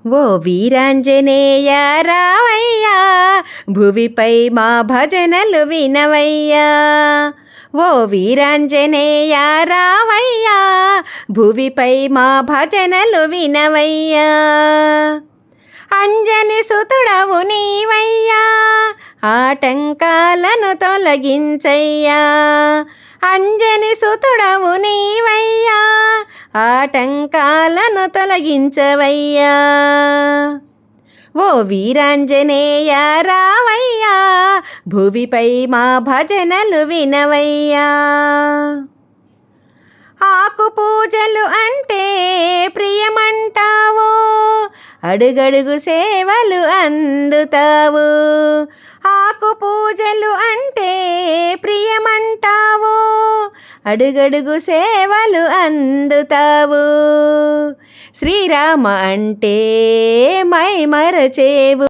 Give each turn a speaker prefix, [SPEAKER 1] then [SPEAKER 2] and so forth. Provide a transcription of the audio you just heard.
[SPEAKER 1] ఓ వీరాంజనేయ రావయ్యా, భువిపై మా భజనలు వినవయ్యా. ఓ వీరాంజనేయ రావయ్యా, భువిపై మా భజనలు వినవయ్యా. అంజని సుతుడవు నీవయ్యా, ఆటంకాలను తొలగించయ్యా. అంజని సుతుడవు నీవయ్యా, ఆటంకాలను తొలగించవయ్యా. ఓ వీరాంజనేయ రావయ్యా, భువిపై మా భజనలు వినవయ్యా. ఆకు పూజలు అంటే ప్రియమంటావు, అడుగడుగు సేవలు అందుతావు. ఆకు పూజలు అంటే ప్రియమంటావు, అడుగడుగు సేవలు అందుతావు. శ్రీరామ అంటే మై మరచేవు.